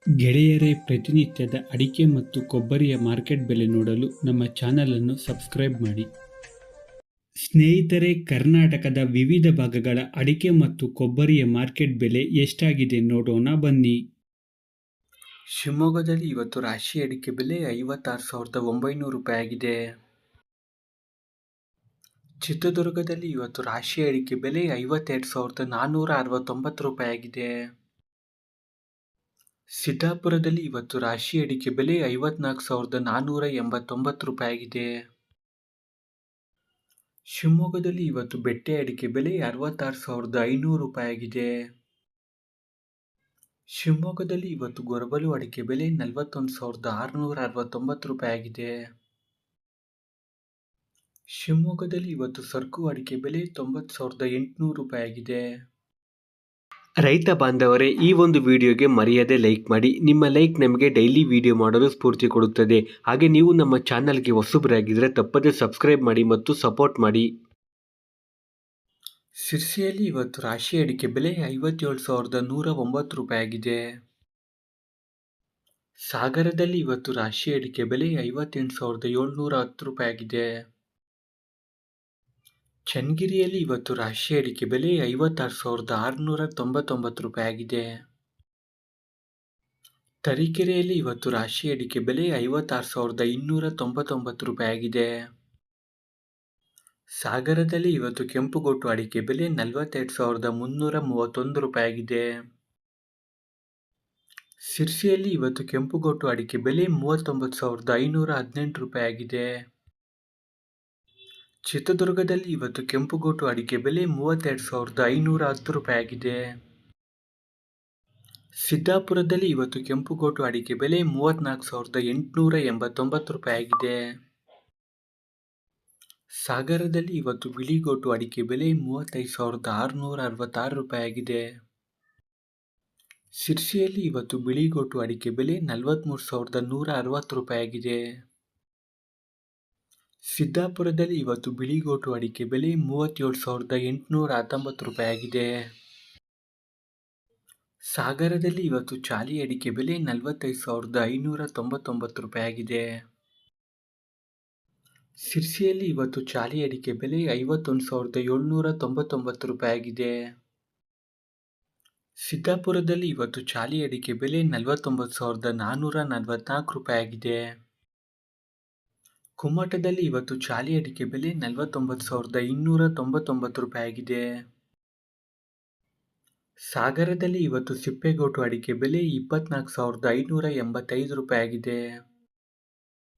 ಗೆಳೆಯರೇ, ಪ್ರತಿನಿತ್ಯದ ಅಡಿಕೆ ಮತ್ತು ಕೊಬ್ಬರಿಯ ಮಾರ್ಕೆಟ್ ಬೆಲೆ ನೋಡಲು ನಮ್ಮ ಚಾನಲ್ ಅನ್ನು ಸಬ್ಸ್ಕ್ರೈಬ್ ಮಾಡಿ. ಸ್ನೇಹಿತರೆ, ಕರ್ನಾಟಕದ ವಿವಿಧ ಭಾಗಗಳ ಅಡಿಕೆ ಮತ್ತು ಕೊಬ್ಬರಿಯ ಮಾರ್ಕೆಟ್ ಬೆಲೆ ಎಷ್ಟಾಗಿದೆ ನೋಡೋಣ ಬನ್ನಿ. ಶಿವಮೊಗ್ಗದಲ್ಲಿ ಇವತ್ತು ರಾಶಿ ಅಡಿಕೆ ಬೆಲೆ 56,900 ರೂಪಾಯಿ ಆಗಿದೆ. ಚಿತ್ರದುರ್ಗದಲ್ಲಿ ಇವತ್ತು ರಾಶಿ ಅಡಿಕೆ ಬೆಲೆ 52,469 ರೂಪಾಯಿ ಆಗಿದೆ. ಸಿದ್ದಾಪುರದಲ್ಲಿ ಇವತ್ತು ರಾಶಿ ಅಡಿಕೆ ಬೆಲೆ 54,489 ರೂಪಾಯಿ ಆಗಿದೆ. ಶಿವಮೊಗ್ಗದಲ್ಲಿ ಇವತ್ತು ಬೆಟ್ಟೆ ಅಡಿಕೆ ಬೆಲೆ 66,500 ರೂಪಾಯಿ ಆಗಿದೆ. ಶಿವಮೊಗ್ಗದಲ್ಲಿ ಇವತ್ತು ಗೊರಬಲು ಅಡಿಕೆ ಬೆಲೆ 41,669 ರೂಪಾಯಿ ಆಗಿದೆ. ಶಿವಮೊಗ್ಗದಲ್ಲಿ ಇವತ್ತು ಸರ್ಕು ಅಡಿಕೆ ಬೆಲೆ 90,800 ರೂಪಾಯಿ ಆಗಿದೆ. ರೈತ ಬಾಂಧವರೇ, ಈ ಒಂದು ವಿಡಿಯೋಗೆ ಮರೆಯದೆ ಲೈಕ್ ಮಾಡಿ. ನಿಮ್ಮ ಲೈಕ್ ನಮಗೆ ಡೈಲಿ ವಿಡಿಯೋ ಮಾಡಲು ಸ್ಫೂರ್ತಿ ಕೊಡುತ್ತದೆ. ಹಾಗೆ ನೀವು ನಮ್ಮ ಚಾನಲ್ಗೆ ಹೊಸಬರಾಗಿದ್ದರೆ ತಪ್ಪದೆ ಸಬ್ಸ್ಕ್ರೈಬ್ ಮಾಡಿ ಮತ್ತು ಸಪೋರ್ಟ್ ಮಾಡಿ. ಶಿರ್ಸಿಯಲ್ಲಿ ಇವತ್ತು ರಾಶಿ ಅಡಿಕೆ ಬೆಲೆ 57,109 ರೂಪಾಯಿ ಆಗಿದೆ. ಸಾಗರದಲ್ಲಿ ಇವತ್ತು ರಾಶಿ ಅಡಿಕೆ ಬೆಲೆ 58,710 ರೂಪಾಯಿ ಆಗಿದೆ. ಚನ್ನಗಿರಿಯಲ್ಲಿ ಇವತ್ತು ರಾಶಿ ಅಡಿಕೆ ಬೆಲೆ 56,699 ರೂಪಾಯಿ ಆಗಿದೆ. ತರೀಕೆರೆಯಲ್ಲಿ ಇವತ್ತು ರಾಶಿ ಅಡಿಕೆ ಬೆಲೆ 56,299 ರೂಪಾಯಿ ಆಗಿದೆ. ಸಾಗರದಲ್ಲಿ ಇವತ್ತು ಕೆಂಪುಗೋಟು ಅಡಿಕೆ ಬೆಲೆ 42,331 ರೂಪಾಯಿ ಆಗಿದೆ. ಸಿರ್ಸಿಯಲ್ಲಿ ಇವತ್ತು ಕೆಂಪುಗೋಟು ಅಡಿಕೆ ಬೆಲೆ 39,518 ರೂಪಾಯಿ ಆಗಿದೆ. ಚಿತ್ರದುರ್ಗದಲ್ಲಿ ಇವತ್ತು ಕೆಂಪುಗೋಟು ಅಡಿಕೆ ಬೆಲೆ 32,510 ರೂಪಾಯಿ ಆಗಿದೆ. ಸಿದ್ದಾಪುರದಲ್ಲಿ ಇವತ್ತು ಕೆಂಪುಗೋಟು ಅಡಿಕೆ ಬೆಲೆ 34,889 ರೂಪಾಯಿ ಆಗಿದೆ. ಸಾಗರದಲ್ಲಿ ಇವತ್ತು ಬಿಳಿಗೋಟು ಅಡಿಕೆ ಬೆಲೆ 35,666 ರೂಪಾಯಿ ಆಗಿದೆ. ಸಿರ್ಸಿಯಲ್ಲಿ ಇವತ್ತು ಬಿಳಿಗೋಟು ಅಡಿಕೆ ಬೆಲೆ 43,160 ರೂಪಾಯಿ ಆಗಿದೆ. ಸಿದ್ದಾಪುರದಲ್ಲಿ ಇವತ್ತು ಬಿಳಿಗೋಟು ಅಡಿಕೆ ಬೆಲೆ 37,819 ರೂಪಾಯಿ ಆಗಿದೆ. ಸಾಗರದಲ್ಲಿ ಇವತ್ತು ಚಾಲಿ ಅಡಿಕೆ ಬೆಲೆ 45,599 ರೂಪಾಯಿ ಆಗಿದೆ. ಸಿರ್ಸಿಯಲ್ಲಿ ಇವತ್ತು ಚಾಲಿ ಅಡಿಕೆ ಬೆಲೆ 51,799 ರೂಪಾಯಿ ಆಗಿದೆ. ಸಿದ್ದಾಪುರದಲ್ಲಿ ಇವತ್ತು ಚಾಲಿ ಅಡಿಕೆ ಬೆಲೆ 49,444 ರೂಪಾಯಿ ಆಗಿದೆ. ಕುಮಟದಲ್ಲಿ ಇವತ್ತು ಚಾಲಿ ಅಡಿಕೆ ಬೆಲೆ 49,299 ರೂಪಾಯಿ ಆಗಿದೆ. ಸಾಗರದಲ್ಲಿ ಇವತ್ತು ಸಿಪ್ಪೆಗೋಟು ಅಡಿಕೆ ಬೆಲೆ 24,585 ರೂಪಾಯಿ ಆಗಿದೆ.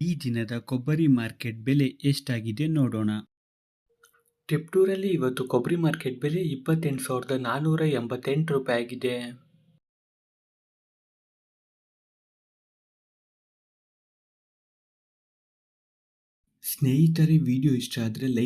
ಈ ದಿನದ ಕೊಬ್ಬರಿ ಮಾರ್ಕೆಟ್ ಬೆಲೆ ಎಷ್ಟಾಗಿದೆ ನೋಡೋಣ. ತಿಪ್ಟೂರಲ್ಲಿ ಇವತ್ತು ಕೊಬ್ಬರಿ ಮಾರ್ಕೆಟ್ ಬೆಲೆ 28,488 ರೂಪಾಯಿ ಆಗಿದೆ. ಸ್ನೇಹಿತರೆ, ವಿಡಿಯೋ ಇಷ್ಟ ಆದರೆ ಲೈಕ್